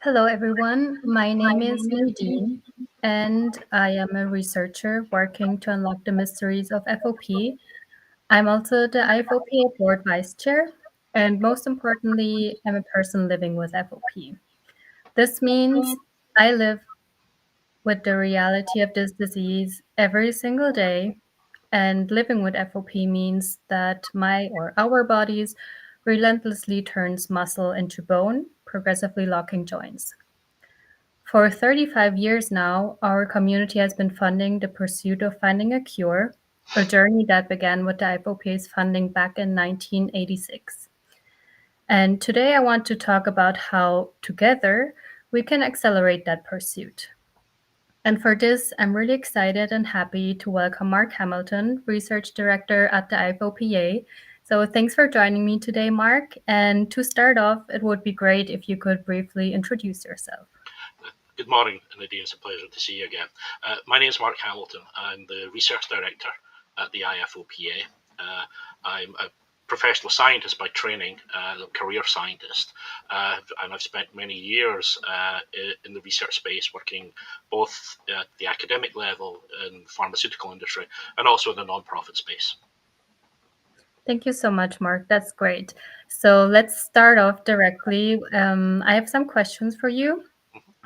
Hello, everyone. My name is Nadine, and I am a researcher working to unlock the mysteries of FOP. I'm also the IFOP Board Vice Chair, and most importantly, I'm a person living with FOP. This means I live with the reality of this disease every single day, and living with FOP means that my or our bodies relentlessly turns muscle into bone, progressively locking joints. For 35 years now, our community has been funding the pursuit of finding a cure, a journey that began with the IFOP's funding back in 1986. And today I want to talk about how, together, we can accelerate that pursuit. And for this, I'm really excited and happy to welcome Mark Hamilton, Research Director at the IFOPA. So thanks for joining me today, Mark. And to start off, it would be great if you could briefly introduce yourself. Good morning, Nadine. It's a pleasure to see you again. My name is Mark Hamilton. I'm the Research Director at the IFOPA. I'm a professional scientist by training, a career scientist, and I've spent many years in the research space working both at the academic level in the pharmaceutical industry and also in the non-profit space. Thank you so much, Mark. That's great. So let's start off directly. I have some questions for you.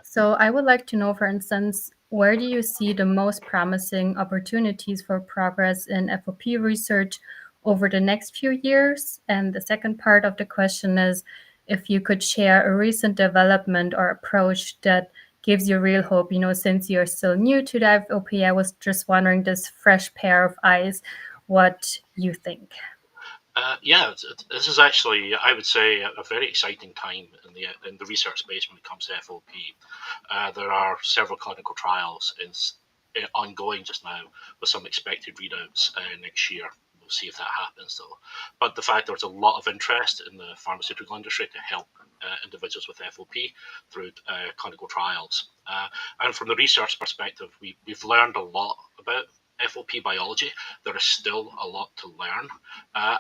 So I would like to know, for instance, where do you see the most promising opportunities for progress in FOP research over the next few years? And the second part of the question is if you could share a recent development or approach that gives you real hope. Since you're still new to the FOP, I was just wondering, this fresh pair of eyes, what you think. This is actually, I would say, a very exciting time in the research space when it comes to FOP. There are several clinical trials ongoing just now with some expected readouts next year. We'll see if that happens, though. But the fact there's a lot of interest in the pharmaceutical industry to help individuals with FOP through clinical trials. And from the research perspective, we've learned a lot about FOP biology. There is still a lot to learn,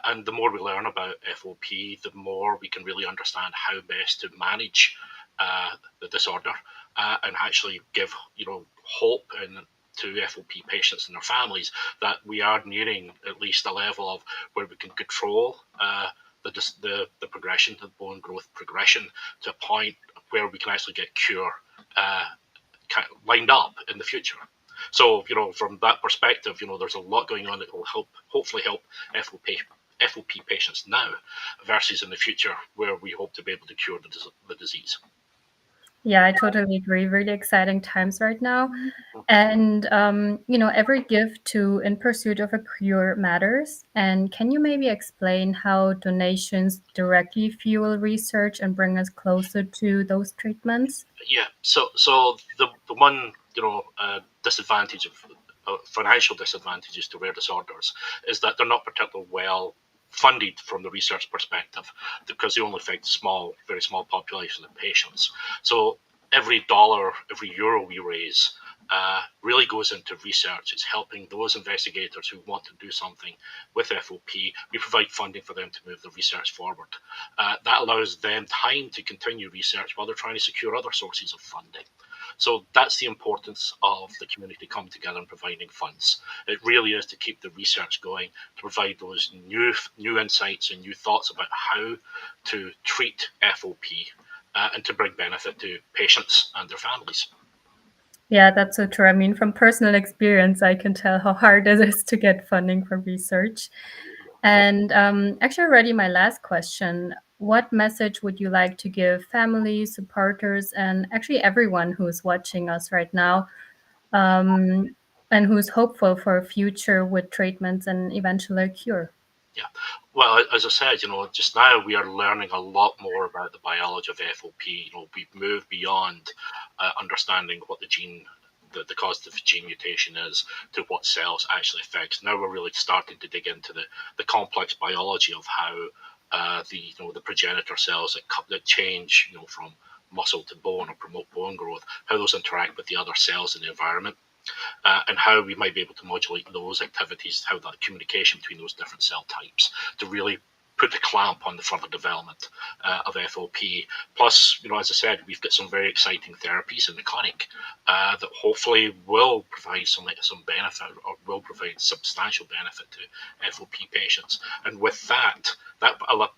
and the more we learn about FOP, the more we can really understand how best to manage the disorder and actually give hope to FOP patients and their families that we are nearing at least a level of where we can control the progression, the bone growth progression, to a point where we can actually get cure lined up in the future. So, from that perspective, there's a lot going on that will hopefully help FOP patients now versus in the future, where we hope to be able to cure the disease. Yeah, I totally agree. Really exciting times right now. And, every gift to In Pursuit of a Cure matters. And can you maybe explain how donations directly fuel research and bring us closer to those treatments? Yeah. So the one disadvantage of financial disadvantages to rare disorders is that they're not particularly well funded from the research perspective because they only affect very small population of patients. So every dollar, every euro we raise really goes into research. It's helping those investigators who want to do something with FOP. We provide funding for them to move the research forward. That allows them time to continue research while they're trying to secure other sources of funding. So that's the importance of the community coming together and providing funds. It really is to keep the research going, to provide those new insights and new thoughts about how to treat FOP and to bring benefit to patients and their families. Yeah, that's so true. I mean, from personal experience, I can tell how hard it is to get funding for research. And actually, already my last question, what message would you like to give families, supporters, and actually everyone who's watching us right now, and who's hopeful for a future with treatments and eventually a cure? Yeah. Well, as I said, just now we are learning a lot more about the biology of FOP. We've moved beyond understanding what the causative gene mutation is to what cells actually affects. Now we're really starting to dig into the complex biology of how the progenitor cells that change, from muscle to bone or promote bone growth, how those interact with the other cells in the environment. And how we might be able to modulate those activities, how that communication between those different cell types to really put the clamp on the further development of FOP. Plus, as I said, we've got some very exciting therapies in the clinic that hopefully will provide some benefit, or will provide substantial benefit to FOP patients. And with that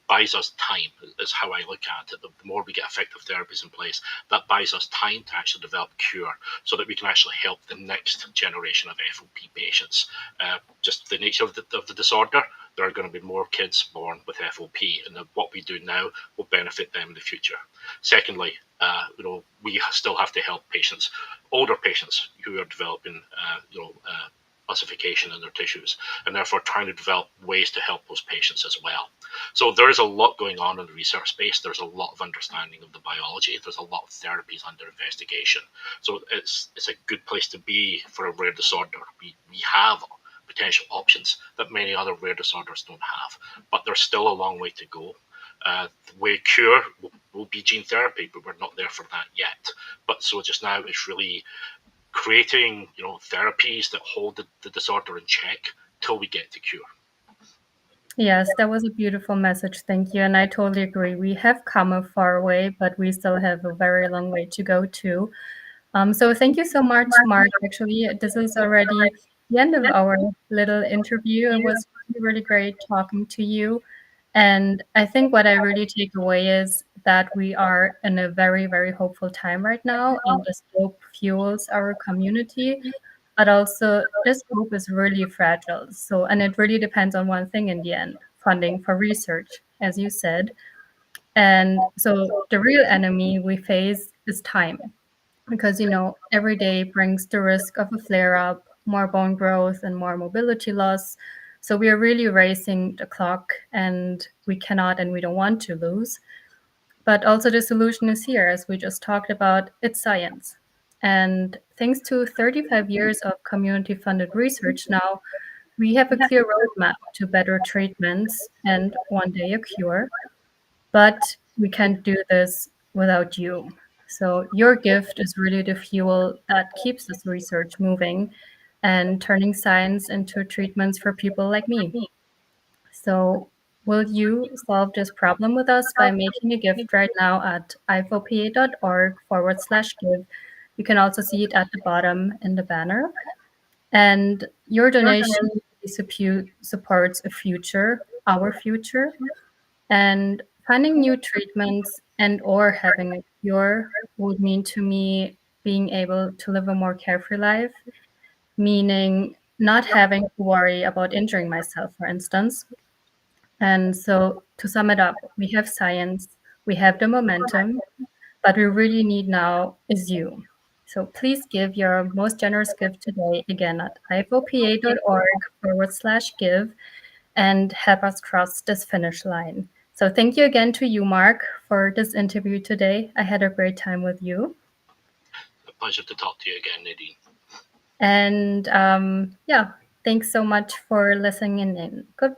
buys us time, is how I look at it. The more we get effective therapies in place, that buys us time to actually develop cure, so that we can actually help the next generation of FOP patients. Just the nature of the disorder, there are going to be more kids born with FOP, and what we do now will benefit them in the future. Secondly, we still have to help patients, older patients who are developing, ossification in their tissues, and therefore trying to develop ways to help those patients as well. So there is a lot going on in the research space. There's a lot of understanding of the biology. There's a lot of therapies under investigation. So it's a good place to be for a rare disorder. We have potential options that many other rare disorders don't have, but there's still a long way to go. The way cure will be gene therapy, but we're not there for that yet. But so just now it's really creating therapies that hold the disorder in check till we get to cure. Yes, that was a beautiful message. Thank you. And I totally agree. We have come a far way, but we still have a very long way to go too. So thank you so much, Mark. Actually, this is already the end of our little interview. It was really, really great talking to you. And I think what I really take away is that we are in a very, very hopeful time right now, and this hope fuels our community. But also, this hope is really fragile. So, and it really depends on one thing in the end, funding for research, as you said. And so, the real enemy we face is time, because every day brings the risk of a flare up, more bone growth, and more mobility loss. So we are really racing the clock, and we cannot and we don't want to lose. But also, the solution is here, as we just talked about. It's science. And thanks to 35 years of community funded research now, we have a clear roadmap to better treatments and one day a cure. But we can't do this without you. So your gift is really the fuel that keeps this research moving and turning science into treatments for people like me. So will you solve this problem with us by making a gift right now at ifopa.org/give? You can also see it at the bottom in the banner. And your donation supports a future, our future, and finding new treatments and or having a cure would mean to me being able to live a more carefree life, meaning not having to worry about injuring myself, for instance. And so to sum it up, we have science, we have the momentum, but we really need now is you. So please give your most generous gift today, again at ifopa.org/give, and help us cross this finish line. So thank you again to you, Mark, for this interview today. I had a great time with you. A pleasure to talk to you again, Nadine. And yeah, thanks so much for listening in. Goodbye.